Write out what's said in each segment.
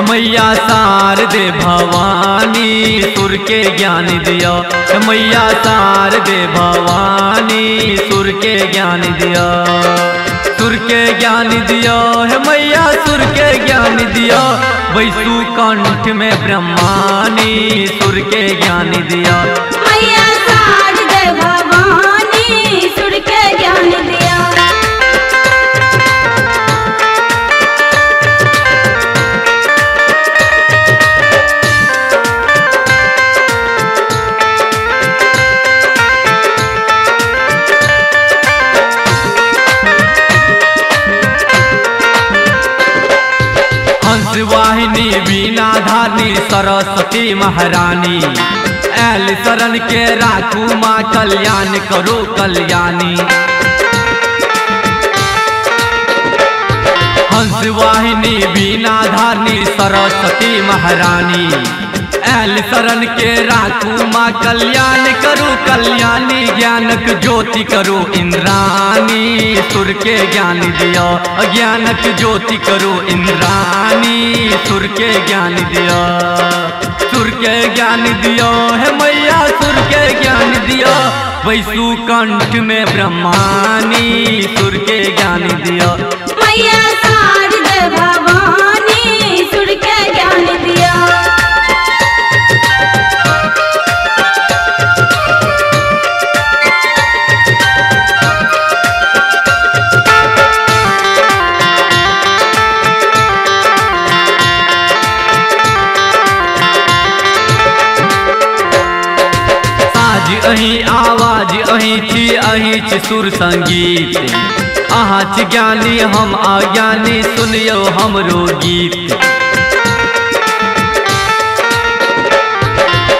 मैया शारदे भवानी सुर के ज्ञान दिया। मैया शारदे भवानी सुर के ज्ञान दिया। सुर के ज्ञान दिया है मैया सुर के ज्ञान दिया। वैसु कंठ में ब्रह्मानी सुर के ज्ञान दिया। मैया शारदे भवानी सुर के ज्ञान दिया। वाहिनी वीणा धानी सरस्वती महारानी ऐल शरण के राखू माँ कल्याण करो कल्याणी। हंस वाहिनी वीणा धानी सरस्वती महारानी ऐल शरण के राखू माँ कल्याण करो कल्याणी। ज्ञानक ज्योति करो इंद्रानी सुर के ज्ञान दिया। अज्ञानक ज्योति करो इंद्रानी सुर के ज्ञान दिया। सुर के ज्ञान दिया है मैया सुर के ज्ञान दिया। वैसु कंठ में ब्रह्मानी सुर के ज्ञान दिया। मैया शारदे भवानी सुर के ज्ञान दिया। अहीं आवाज अहीं छी सुर संगीत। अहाँ छी ज्ञानी हम अज्ञानी सुनियो हमरो गीत।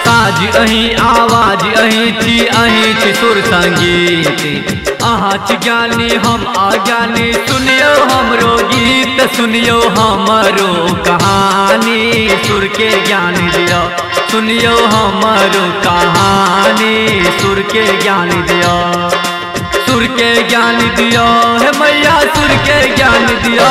साज अहीं आवाज अहीं छी सुर संगीत। अहाँ छी ज्ञानी हम अज्ञानी सुनियो हमरो गीत। सुनियो हमरो कहानी सुर के ज्ञान दिया। सुनियो हमारो कहानी सुर के ज्ञान दिया। सुर के ज्ञान दिया है मैया सुर के ज्ञान दिया।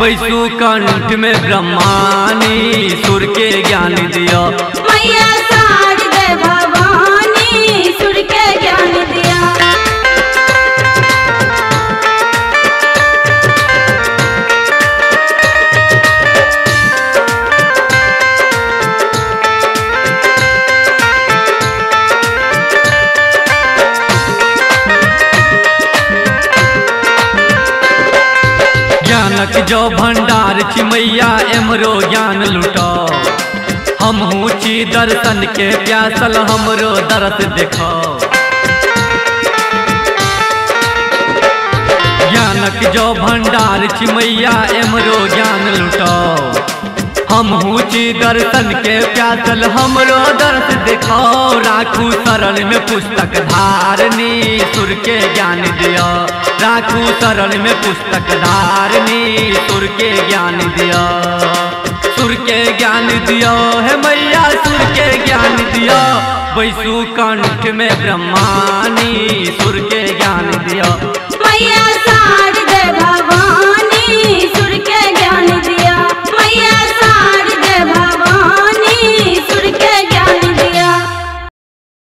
वैसु कंठ में ब्रह्मानी सुर के ज्ञान दिया। मैया शारदे भवानी सुर के ज्ञान दिया। ज्ञानक जो भंडार छी मैया एमरो ज्ञान लुटो। हम छी दर्शन के प्यासल हमरो दरस देखो। ज्ञानक जो भंडार छी मैया एमरो ज्ञान लुटो। हम छी दर्शन के प्यासल हमरो दर्श देखो। राखू शरण में पुस्तक धारनी सुर के ज्ञान दिया। राखू शरण में पुस्तक धारनी सुर के ज्ञान दिया। सुर के ज्ञान दिया है मैया सुर के ज्ञान दिया। वैसु कंठ में ब्रह्मानी सुर के ज्ञान दिया। मैया